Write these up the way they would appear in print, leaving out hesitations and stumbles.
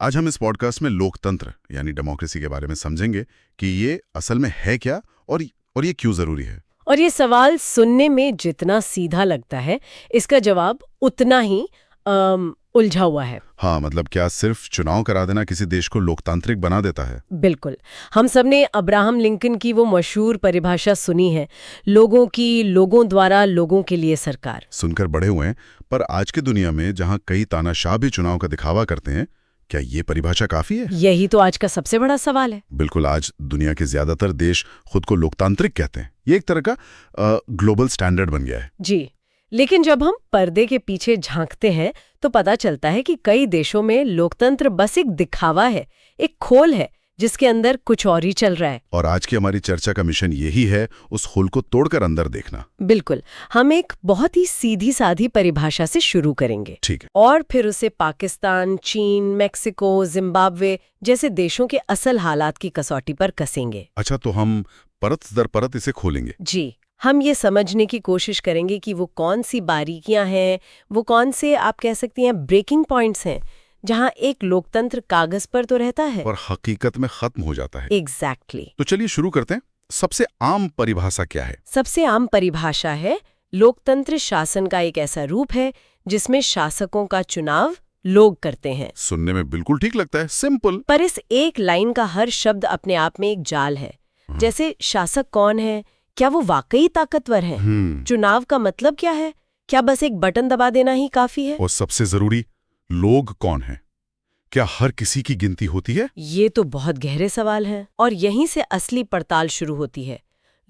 आज हम इस पॉडकास्ट में लोकतंत्र यानी डेमोक्रेसी के बारे में समझेंगे कि ये असल में है क्या और ये क्यों जरूरी है। और ये सवाल सुनने में जितना सीधा लगता है, इसका जवाब उतना ही उलझा हुआ है। हाँ, मतलब क्या सिर्फ चुनाव करा देना किसी देश को लोकतांत्रिक बना देता है? बिल्कुल। हम सबने अब्राहम लिंकन की वो मशहूर परिभाषा सुनी है, लोगों की, लोगों द्वारा, लोगों के लिए सरकार। सुनकर बड़े हुए हैं, पर आज की दुनिया में जहाँ कई तानाशाह भी चुनाव का दिखावा करते हैं, क्या ये परिभाषा काफी है? यही तो आज का सबसे बड़ा सवाल है। बिल्कुल, आज दुनिया के ज्यादातर देश खुद को लोकतांत्रिक कहते हैं। ये एक तरह का ग्लोबल स्टैंडर्ड बन गया है। जी, लेकिन जब हम पर्दे के पीछे झांकते हैं तो पता चलता है कि कई देशों में लोकतंत्र बस एक दिखावा है, एक खोल है जिसके अंदर कुछ और ही चल रहा है। और आज की हमारी चर्चा का मिशन यही है, उस खोल को तोड़कर अंदर देखना। बिल्कुल। हम एक बहुत ही सीधी साधी परिभाषा से शुरू करेंगे। ठीक है। और फिर उसे पाकिस्तान, चीन, मेक्सिको, जिम्बाब्वे जैसे देशों के असल हालात की कसौटी पर कसेंगे। अच्छा, तो हम परत दर परत इसे खोलेंगे। जी, हम ये समझने की कोशिश करेंगे कि वो कौन सी बारीकियां हैं, वो कौन से आप कह सकती हैं ब्रेकिंग पॉइंट्स हैं, जहां एक लोकतंत्र कागज पर तो रहता है और हकीकत में खत्म हो जाता है। एग्जैक्टली। तो चलिए शुरू करते हैं। सबसे आम परिभाषा क्या है? सबसे आम परिभाषा है, लोकतंत्र शासन का एक ऐसा रूप है जिसमें शासकों का चुनाव लोग करते हैं। सुनने में बिल्कुल ठीक लगता है, सिंपल। पर इस एक लाइन का हर शब्द अपने आप में एक जाल है। जैसे शासक कौन है, क्या वो वाकई ताकतवर है, चुनाव का मतलब क्या है, क्या बस एक बटन दबा देना ही काफी है? और सबसे जरूरी, लोग कौन है? क्या हर किसी की गिनती होती है? ये तो बहुत गहरे सवाल हैं, और यहीं से असली पड़ताल शुरू होती है।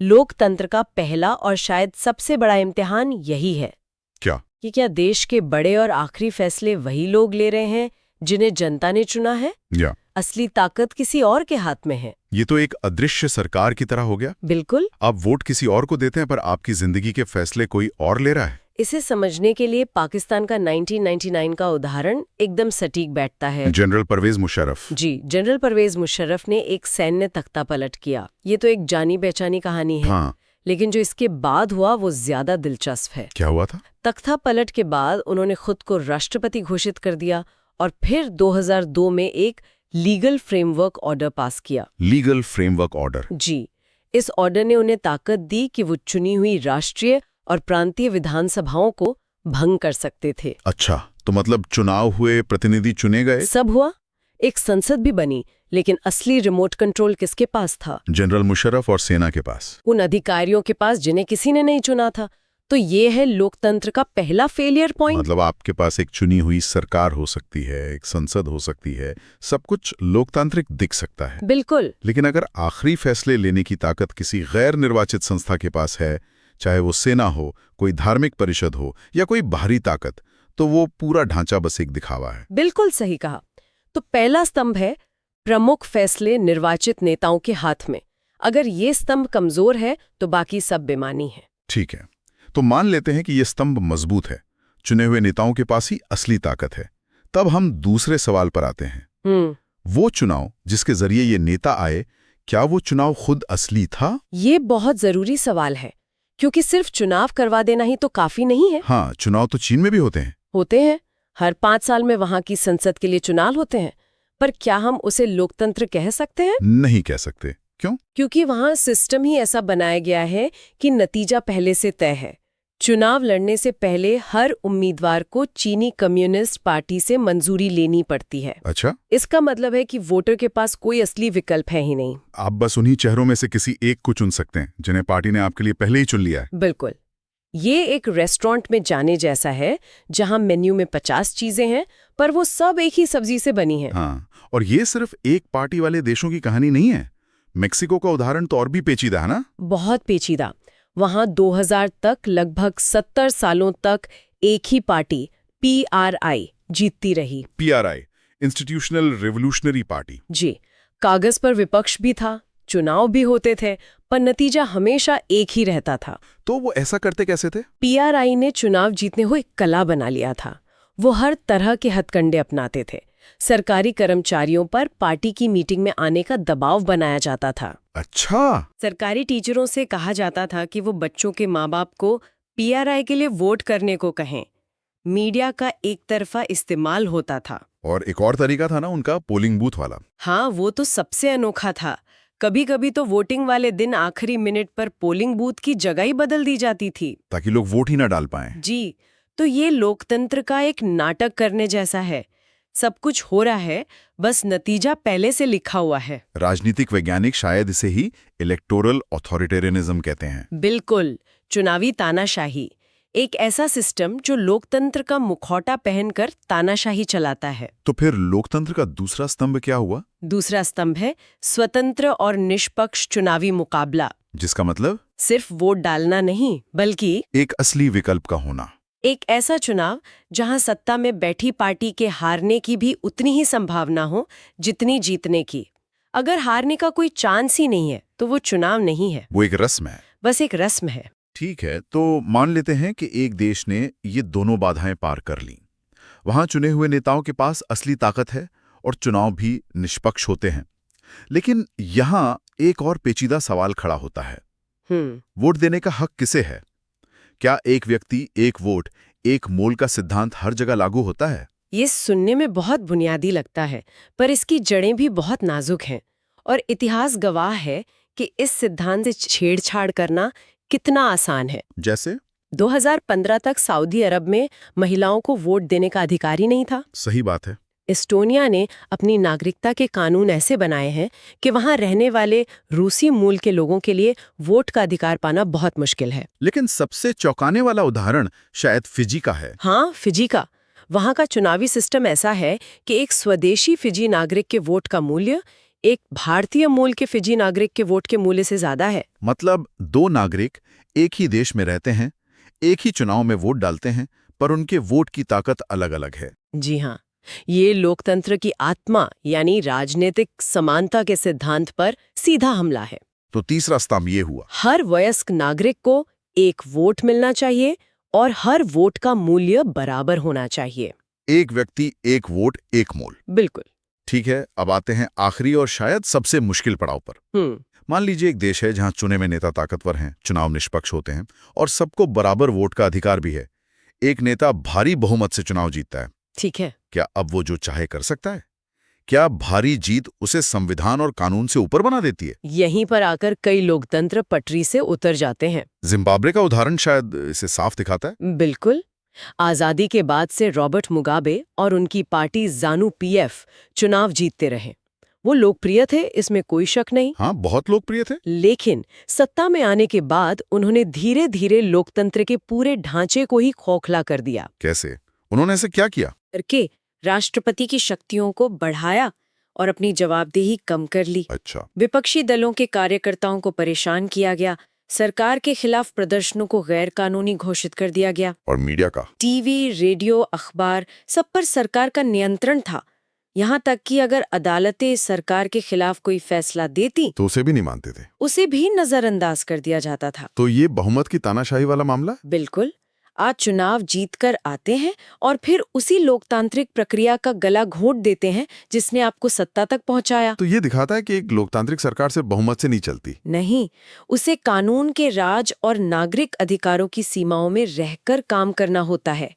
लोकतंत्र का पहला और शायद सबसे बड़ा इम्तिहान यही है क्या कि क्या देश के बड़े और आखिरी फैसले वही लोग ले रहे हैं जिन्हें जनता ने चुना है, या असली ताकत किसी और के हाथ में है? ये तो एक अदृश्य सरकार की तरह हो गया। बिल्कुल। आप वोट किसी और को देते हैं, पर आपकी जिंदगी के फैसले कोई और ले रहा है। इसे समझने के लिए पाकिस्तान का 1999 का उदाहरण एकदम सटीक बैठता है। जनरल परवेज मुशर्रफ। जी, जनरल परवेज मुशर्रफ ने एक सैन्य तख्ता पलट किया। ये तो एक जानी पहचानी कहानी है। हाँ। लेकिन जो इसके बाद हुआ वो ज्यादा दिलचस्प है। क्या हुआ था? तख्ता पलट के बाद उन्होंने खुद को राष्ट्रपति घोषित कर दिया और फिर 2002 में एक लीगल फ्रेमवर्क ऑर्डर पास किया। Legal framework order? जी, इस ऑर्डर ने उन्हें ताकत दी कि वो चुनी हुई राष्ट्रीय और प्रांतीय विधानसभाओं को भंग कर सकते थे। अच्छा, तो मतलब चुनाव हुए, प्रतिनिधि चुने गए, सब हुआ, एक संसद भी बनी, लेकिन असली रिमोट कंट्रोल किसके पास था? जनरल मुशर्रफ और सेना के पास। उन अधिकारियों के पास जिन्हें किसी ने नहीं चुना था। तो ये है लोकतंत्र का पहला फेलियर पॉइंट। मतलब आपके पास एक चुनी हुई सरकार हो सकती है, एक संसद हो सकती है, सब कुछ लोकतांत्रिक दिख सकता है। बिल्कुल। लेकिन अगर आखिरी फैसले लेने की ताकत किसी गैर निर्वाचित संस्था के पास है, चाहे वो सेना हो, कोई धार्मिक परिषद हो या कोई बाहरी ताकत, तो वो पूरा ढांचा बस एक दिखावा है। बिल्कुल सही कहा। तो पहला स्तंभ है, प्रमुख फैसले निर्वाचित नेताओं के हाथ में। अगर ये स्तंभ कमजोर है तो बाकी सब बेमानी है। ठीक है, तो मान लेते हैं कि ये स्तंभ मजबूत है, चुने हुए नेताओं के पास ही असली ताकत है। तब हम दूसरे सवाल पर आते हैं। वो चुनाव जिसके जरिए ये नेता आए, क्या वो चुनाव खुद असली था? ये बहुत जरूरी सवाल है, क्योंकि सिर्फ चुनाव करवा देना ही तो काफी नहीं है। हाँ, चुनाव तो चीन में भी होते हैं। हर 5 साल में वहां की संसद के लिए चुनाव होते हैं। पर क्या हम उसे लोकतंत्र कह सकते हैं? नहीं कह सकते। क्यों? क्योंकि वहां सिस्टम ही ऐसा बनाया गया है कि नतीजा पहले से तय है। चुनाव लड़ने से पहले हर उम्मीदवार को चीनी कम्युनिस्ट पार्टी से मंजूरी लेनी पड़ती है। अच्छा। इसका मतलब है कि वोटर के पास कोई असली विकल्प है ही नहीं। आप बस उन्हीं चेहरों में से किसी एक को चुन सकते हैं जिन्हें पार्टी ने आपके लिए पहले ही चुन लिया है। बिल्कुल। ये एक रेस्टोरेंट में जाने जैसा है, जहां मेन्यू में 50 चीजें हैं, पर वो सब एक ही सब्जी से बनी है। हाँ, और ये सिर्फ एक पार्टी वाले देशों की कहानी नहीं है। मेक्सिको का उदाहरण तो और भी पेचीदा है ना? बहुत पेचीदा। वहां 2000 तक लगभग 70 सालों तक एक ही पार्टी PRI जीतती रही। PRI, institutional revolutionary party. जी, कागज पर विपक्ष भी था, चुनाव भी होते थे, पर नतीजा हमेशा एक ही रहता था। तो वो ऐसा करते कैसे थे? PRI ने चुनाव जीतने को एक कला बना लिया था। वो हर तरह के हथकंडे अपनाते थे। सरकारी कर्मचारियों पर पार्टी की मीटिंग में आने का दबाव बनाया जाता था। अच्छा। सरकारी टीचरों से कहा जाता था कि वो बच्चों के माँ बाप को PRI के लिए वोट करने को कहें। मीडिया का एक तरफा इस्तेमाल होता था। और एक और तरीका था ना उनका, पोलिंग बूथ वाला। हाँ, वो तो सबसे अनोखा था। कभी कभी तो वोटिंग वाले दिन आखिरी मिनट पर पोलिंग बूथ की जगह ही बदल दी जाती थी, ताकि लोग वोट ही ना डाल पाएं। जी। तो ये लोकतंत्र का एक नाटक करने जैसा है। सब कुछ हो रहा है, बस नतीजा पहले से लिखा हुआ है। राजनीतिक वैज्ञानिक शायद इसे ही इलेक्टोरल ऑथोरिटेरियनिज्म कहते हैं। बिल्कुल, चुनावी तानाशाही। एक ऐसा सिस्टम जो लोकतंत्र का मुखौटा पहनकर तानाशाही चलाता है। तो फिर लोकतंत्र का दूसरा स्तंभ क्या हुआ? दूसरा स्तंभ है स्वतंत्र और निष्पक्ष चुनावी मुकाबला। जिसका मतलब सिर्फ वोट डालना नहीं, बल्कि एक असली विकल्प का होना। एक ऐसा चुनाव जहां सत्ता में बैठी पार्टी के हारने की भी उतनी ही संभावना हो जितनी जीतने की। अगर हारने का कोई चांस ही नहीं है तो वो चुनाव नहीं है, वो एक रस्म है। बस एक रस्म है। ठीक है, तो मान लेते हैं कि एक देश ने ये दोनों बाधाएं पार कर लीं। वहां चुने हुए नेताओं के पास असली ताकत है और चुनाव भी निष्पक्ष होते हैं। लेकिन यहां एक और पेचीदा सवाल खड़ा होता है। वोट देने का हक किसे है? क्या एक व्यक्ति एक वोट एक मोल का सिद्धांत हर जगह लागू होता है? ये सुनने में बहुत बुनियादी लगता है, पर इसकी जड़ें भी बहुत नाजुक हैं। और इतिहास गवाह है कि इस सिद्धांत से छेड़छाड़ करना कितना आसान है। जैसे 2015 तक सऊदी अरब में महिलाओं को वोट देने का अधिकार ही नहीं था। सही बात है। एस्टोनिया ने अपनी नागरिकता के कानून ऐसे बनाए हैं कि वहां रहने वाले रूसी मूल के लोगों के लिए वोट का अधिकार पाना बहुत मुश्किल है। लेकिन सबसे चौंकाने वाला उदाहरण शायद फिजी का है। हाँ, फिजी का। वहां का चुनावी सिस्टम ऐसा है कि एक स्वदेशी फिजी नागरिक के वोट का मूल्य एक भारतीय मूल के फिजी नागरिक के वोट के मूल्य से ज्यादा है। मतलब दो नागरिक एक ही देश में रहते हैं, एक ही चुनाव में वोट डालते हैं, पर उनके वोट की ताकत अलग-अलग है। जी हाँ, ये लोकतंत्र की आत्मा यानी राजनीतिक समानता के सिद्धांत पर सीधा हमला है। तो तीसरा स्तंभ ये हुआ, हर वयस्क नागरिक को एक वोट मिलना चाहिए और हर वोट का मूल्य बराबर होना चाहिए। एक व्यक्ति एक वोट एक मोल। बिल्कुल। ठीक है, अब आते हैं आखिरी और शायद सबसे मुश्किल पड़ाव पर। मान लीजिए एक देश है जहां चुने हुए नेता ताकतवर हैं, चुनाव निष्पक्ष होते हैं और सबको बराबर वोट का अधिकार भी है। एक नेता भारी बहुमत से चुनाव जीतता है। ठीक है। क्या अब वो जो चाहे कर सकता है? क्या भारी जीत उसे संविधान और कानून से ऊपर बना देती है? यहीं पर आकर कई लोकतंत्र पटरी से उतर जाते हैं। जिम्बाब्वे का उदाहरण शायद इसे साफ दिखाता है। बिल्कुल। आजादी के बाद से रॉबर्ट मुगाबे और उनकी पार्टी ज़ानू पीएफ चुनाव जीतते रहे। वो लोकप्रिय थे, इसमें कोई शक नहीं। हाँ, बहुत लोकप्रिय थे। लेकिन सत्ता में आने के बाद उन्होंने धीरे धीरे लोकतंत्र के पूरे ढांचे को ही खोखला कर दिया। कैसे? उन्होंने ऐसे क्या किया? करके राष्ट्रपति की शक्तियों को बढ़ाया और अपनी जवाबदेही कम कर ली। अच्छा। विपक्षी दलों के कार्यकर्ताओं को परेशान किया गया। सरकार के खिलाफ प्रदर्शनों को गैर कानूनी घोषित कर दिया गया। और मीडिया का? टीवी, रेडियो, अखबार, सब पर सरकार का नियंत्रण था। यहाँ तक कि अगर अदालतें सरकार के खिलाफ कोई फैसला देती तो उसे भी नहीं मानते थे। उसे भी नजरअंदाज कर दिया जाता था। तो ये बहुमत की तानाशाही वाला मामला? बिल्कुल। आज चुनाव जीतकर आते हैं और फिर उसी लोकतांत्रिक प्रक्रिया का गला घोंट देते हैं जिसने आपको सत्ता तक पहुंचाया। तो ये दिखाता है कि एक लोकतांत्रिक सरकार से बहुमत से नहीं चलती। नहीं, उसे कानून के राज और नागरिक अधिकारों की सीमाओं में रहकर काम करना होता है।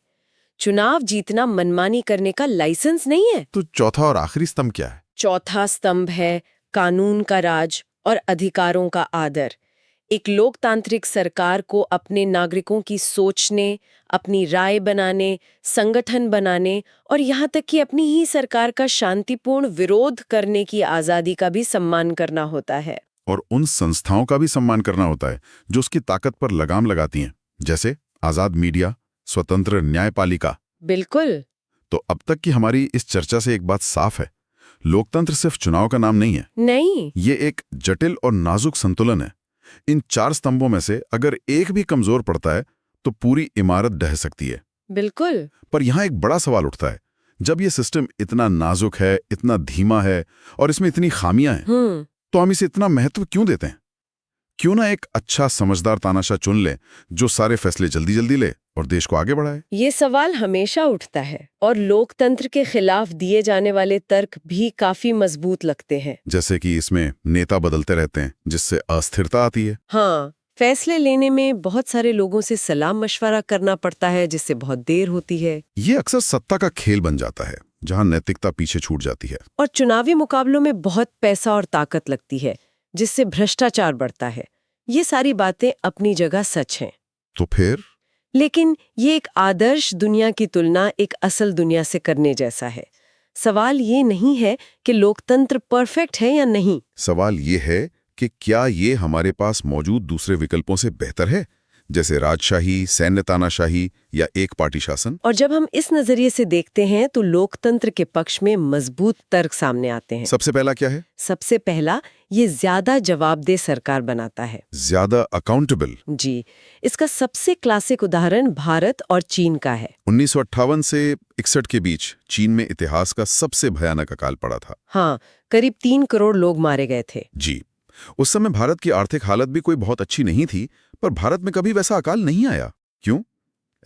चुनाव जीतना मनमानी करने का लाइसेंस नहीं है। तो चौथा और आखिरी स्तंभ क्या है? चौथा स्तंभ है कानून का राज और अधिकारों का आदर। एक लोकतांत्रिक सरकार को अपने नागरिकों की सोचने, अपनी राय बनाने, संगठन बनाने और यहाँ तक कि अपनी ही सरकार का शांतिपूर्ण विरोध करने की आज़ादी का भी सम्मान करना होता है। और उन संस्थाओं का भी सम्मान करना होता है जो उसकी ताकत पर लगाम लगाती हैं, जैसे आजाद मीडिया, स्वतंत्र न्यायपालिका। बिल्कुल। तो अब तक की हमारी इस चर्चा से एक बात साफ है, लोकतंत्र सिर्फ चुनाव का नाम नहीं है। नहीं, ये एक जटिल और नाजुक संतुलन है। इन चार स्तंभों में से अगर एक भी कमजोर पड़ता है तो पूरी इमारत ढह सकती है। बिल्कुल। पर यहाँ एक बड़ा सवाल उठता है, जब ये सिस्टम इतना नाजुक है, इतना धीमा है और इसमें इतनी खामियां हैं, तो हम इसे इतना महत्व क्यों देते हैं? क्यों ना एक अच्छा समझदार तानाशाह चुन ले जो सारे फैसले जल्दी जल्दी ले और देश को आगे बढ़ाए? ये सवाल हमेशा उठता है और लोकतंत्र के खिलाफ दिए जाने वाले तर्क भी काफी मजबूत लगते हैं। जैसे कि इसमें नेता बदलते रहते हैं जिससे अस्थिरता आती है। हाँ, फैसले लेने में बहुत सारे लोगों से सलाह मशवरा करना पड़ता है जिससे बहुत देर होती है। ये अक्सर सत्ता का खेल बन जाता है, जहां नैतिकता पीछे छूट जाती है। और चुनावी मुकाबलों में बहुत पैसा और ताकत लगती है, जिससे भ्रष्टाचार बढ़ता है। ये सारी बातें अपनी जगह सच हैं। तो फिर लेकिन ये एक आदर्श दुनिया की तुलना एक असल दुनिया से करने जैसा है। सवाल ये नहीं है कि लोकतंत्र परफेक्ट है या नहीं। सवाल ये है कि क्या ये हमारे पास मौजूद दूसरे विकल्पों से बेहतर है, जैसे राजशाही, सैन्य तानाशाही या एक पार्टी शासन। और जब हम इस नजरिए से देखते हैं तो लोकतंत्र के पक्ष में मजबूत तर्क सामने आते हैं। सबसे पहला क्या है? सबसे पहला, ये ज्यादा जवाबदेह सरकार बनाता है। ज्यादा अकाउंटेबल। जी, इसका सबसे क्लासिक उदाहरण भारत और चीन का है। 1958 से 61 के बीच चीन में इतिहास का सबसे भयानक अकाल पड़ा था। हाँ, करीब 3 करोड़ लोग मारे गए थे। जी, उस समय भारत की आर्थिक हालत भी कोई बहुत अच्छी नहीं थी, पर भारत में कभी वैसा अकाल नहीं आया। क्यों?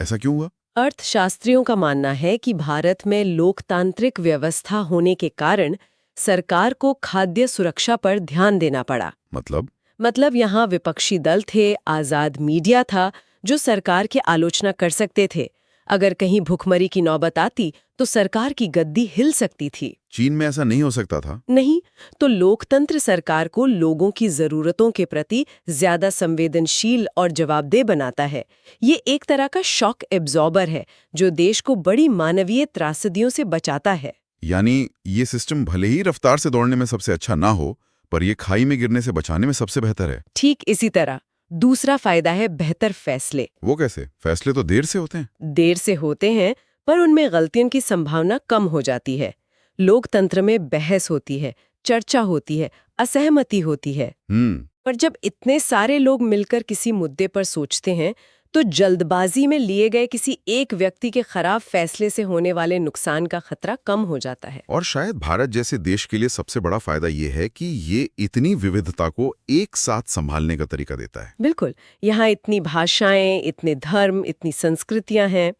ऐसा क्यों हुआ? अर्थशास्त्रियों का मानना है कि भारत में लोकतांत्रिक व्यवस्था होने के कारण सरकार को खाद्य सुरक्षा पर ध्यान देना पड़ा। मतलब यहाँ विपक्षी दल थे, आजाद मीडिया था, जो सरकार की आलोचना कर सकते थे। अगर कहीं भुखमरी की नौबत आती तो सरकार की गद्दी हिल सकती थी। चीन में ऐसा नहीं हो सकता था। नहीं, तो लोकतंत्र सरकार को लोगों की जरूरतों के प्रति ज्यादा संवेदनशील और जवाबदेह बनाता है। ये एक तरह का शॉक एब्जॉर्बर है जो देश को बड़ी मानवीय त्रासदियों से बचाता है। यानी ये सिस्टम भले ही रफ्तार से दौड़ने में सबसे अच्छा ना हो, पर ये खाई में गिरने से बचाने में सबसे बेहतर है। ठीक इसी तरह दूसरा फायदा है बेहतर फैसले। वो कैसे? फैसले तो देर से होते हैं। देर से होते हैं, पर उनमें गलतियों की संभावना कम हो जाती है। लोकतंत्र में बहस होती है, चर्चा होती है, असहमति होती है। पर जब इतने सारे लोग मिलकर किसी मुद्दे पर सोचते हैं तो जल्दबाजी में लिए गए किसी एक व्यक्ति के खराब फैसले से होने वाले नुकसान का खतरा कम हो जाता है। और शायद भारत जैसे देश के लिए सबसे बड़ा फायदा ये है कि ये इतनी विविधता को एक साथ संभालने का तरीका देता है। बिल्कुल, यहाँ इतनी भाषाएं, इतने धर्म, इतनी संस्कृतियां हैं।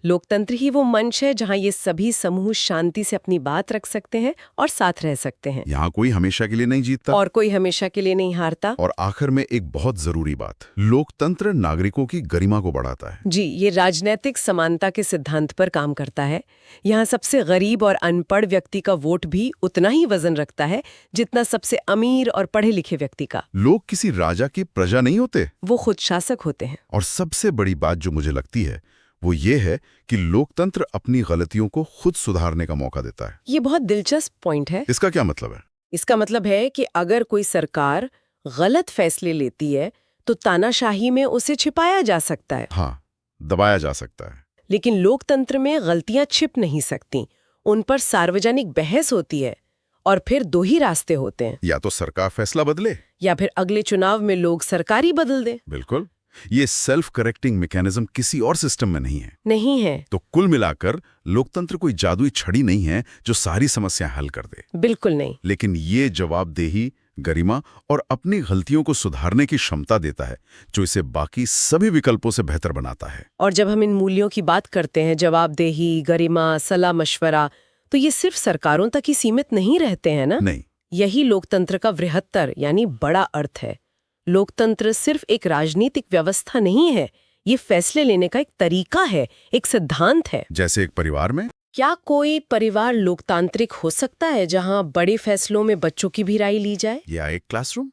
लोकतंत्र ही वो मंच है जहाँ ये सभी समूह शांति से अपनी बात रख सकते हैं और साथ रह सकते हैं। यहाँ कोई हमेशा के लिए नहीं जीतता और कोई हमेशा के लिए नहीं हारता। और आखिर में एक बहुत जरूरी बात, लोकतंत्र नागरिकों की गरिमा को बढ़ाता है। जी, ये राजनीतिक समानता के सिद्धांत पर काम करता है। यहाँ सबसे गरीब और अनपढ़ व्यक्ति का वोट भी उतना ही वजन रखता है जितना सबसे अमीर और पढ़े लिखे व्यक्ति का। लोग किसी राजा की प्रजा नहीं होते, वो खुद शासक होते हैं। और सबसे बड़ी बात जो मुझे लगती है वो ये है कि लोकतंत्र अपनी गलतियों को खुद सुधारने का मौका देता है। ये बहुत दिलचस्प पॉइंट है। इसका क्या मतलब है? इसका मतलब है कि अगर कोई सरकार गलत फैसले लेती है तो तानाशाही में उसे छिपाया जा सकता है। हाँ, दबाया जा सकता है। लेकिन लोकतंत्र में गलतियां छिप नहीं सकती, उन पर सार्वजनिक बहस होती है। और फिर दो ही रास्ते होते हैं, या तो सरकार फैसला बदले या फिर अगले चुनाव में लोग सरकार ही बदल दें। बिल्कुल, ये सेल्फ करेक्टिंग मैकेनिज्म किसी और सिस्टम में नहीं है। तो कुल मिलाकर लोकतंत्र कोई जादुई छड़ी नहीं है जो सारी समस्याएं हल कर दे। बिल्कुल नहीं। लेकिन ये जवाबदेही, गरिमा और अपनी गलतियों को सुधारने की क्षमता देता है, जो इसे बाकी सभी विकल्पों से बेहतर बनाता है। और जब हम इन मूल्यों की बात करते हैं, जवाबदेही, गरिमा, सलाह मशवरा, तो ये सिर्फ सरकारों तक ही सीमित नहीं रहते हैं ना? नहीं। यही लोकतंत्र का बृहत्तर यानी बड़ा अर्थ है। लोकतंत्र सिर्फ एक राजनीतिक व्यवस्था नहीं है, ये फैसले लेने का एक तरीका है, एक सिद्धांत है। जैसे एक परिवार में, क्या कोई परिवार लोकतांत्रिक हो सकता है जहां बड़े फैसलों में बच्चों की भी राय ली जाए? या एक क्लासरूम?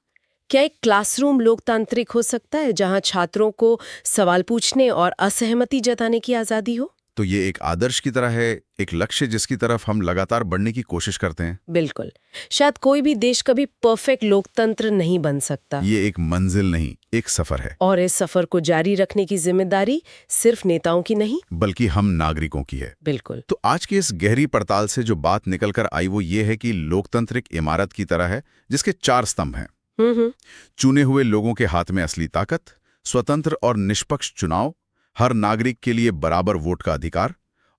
क्या एक क्लासरूम लोकतांत्रिक हो सकता है जहां छात्रों को सवाल पूछने और असहमति जताने की आजादी हो? तो ये एक आदर्श की तरह है, एक लक्ष्य जिसकी तरफ हम लगातार बढ़ने की कोशिश करते हैं। बिल्कुल। शायद कोई भी देश कभी परफेक्ट लोकतंत्र नहीं बन सकता। ये एक मंजिल नहीं, एक सफर है। और इस सफर को जारी रखने की जिम्मेदारी सिर्फ नेताओं की नहीं, बल्कि हम नागरिकों की है। बिल्कुल। तो आज की इस गहरी पड़ताल से जो बात निकल कर आई वो ये है कि लोकतंत्र एक इमारत की तरह है जिसके 4 स्तंभ हैं। चुने हुए लोगों के हाथ में असली ताकत, स्वतंत्र और निष्पक्ष चुनाव, हर नागरिक के लिए बराबर वोट का अधिकार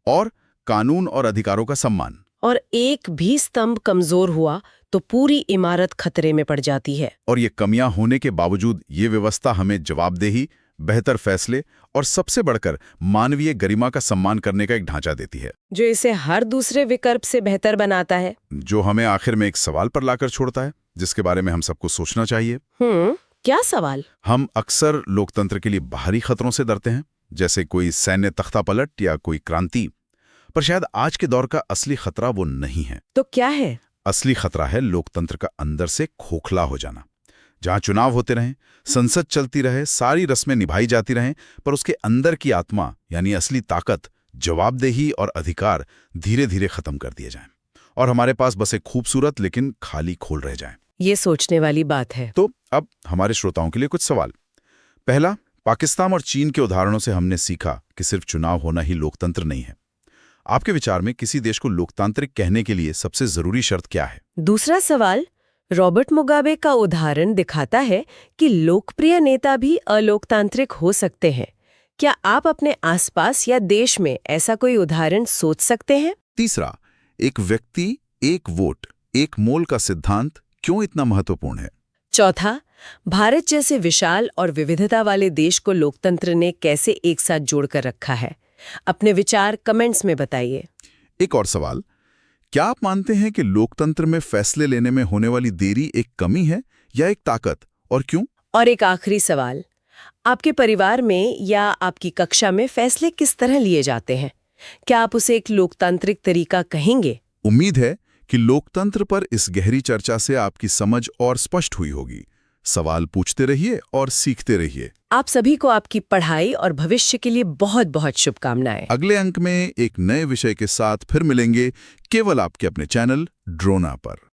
और कानून और अधिकारों का सम्मान। और एक भी स्तंभ कमजोर हुआ तो पूरी इमारत खतरे में पड़ जाती है। और ये कमियां होने के बावजूद ये व्यवस्था हमें जवाबदेही, बेहतर फैसले और सबसे बढ़कर मानवीय गरिमा का सम्मान करने का एक ढांचा देती है, जो इसे हर दूसरे विकल्प से बेहतर बनाता है। जो हमें आखिर में एक सवाल पर लाकर छोड़ता है जिसके बारे में हम सबको सोचना चाहिए। क्या सवाल? हम अक्सर लोकतंत्र के लिए बाहरी खतरों से डरते हैं, जैसे कोई सैन्य तख्तापलट या कोई क्रांति, पर शायद आज के दौर का असली खतरा वो नहीं है। तो क्या है? असली खतरा है लोकतंत्र का अंदर से खोखला हो जाना। जहां चुनाव होते रहें, संसद चलती रहे, सारी रस्में निभाई जाती रहें, पर उसके अंदर की आत्मा यानी असली ताकत, जवाबदेही और अधिकार धीरे धीरे खत्म कर दिए जाएं और हमारे पास बस एक खूबसूरत लेकिन खाली खोल रह जाएं। ये सोचने वाली बात है। तो अब हमारे श्रोताओं के लिए कुछ सवाल। पहला, पाकिस्तान और चीन के उदाहरणों से हमने सीखा कि सिर्फ चुनाव होना ही लोकतंत्र नहीं है। आपके विचार में किसी देश को लोकतांत्रिक कहने के लिए सबसे जरूरी शर्त क्या है? दूसरा सवाल, रॉबर्ट मुगाबे का उदाहरण दिखाता है कि लोकप्रिय नेता भी अलोकतांत्रिक हो सकते हैं। क्या आप अपने आसपास या देश में ऐसा कोई उदाहरण सोच सकते हैं? तीसरा, एक व्यक्ति, एक वोट, एक मोल का सिद्धांत क्यों इतना महत्वपूर्ण है? चौथा, भारत जैसे विशाल और विविधता वाले देश को लोकतंत्र ने कैसे एक साथ जोड़कर रखा है? अपने विचार कमेंट्स में बताइए। एक और सवाल, क्या आप मानते हैं कि लोकतंत्र में फैसले लेने में होने वाली देरी एक कमी है या एक ताकत, और क्यों? और एक आखिरी सवाल, आपके परिवार में या आपकी कक्षा में फैसले किस तरह लिए जाते हैं? क्या आप उसे एक लोकतांत्रिक तरीका कहेंगे? उम्मीद है कि लोकतंत्र पर इस गहरी चर्चा से आपकी समझ और स्पष्ट हुई होगी। सवाल पूछते रहिए और सीखते रहिए। आप सभी को आपकी पढ़ाई और भविष्य के लिए बहुत बहुत शुभकामनाएं। अगले अंक में एक नए विषय के साथ फिर मिलेंगे, केवल आपके अपने चैनल ड्रोना पर।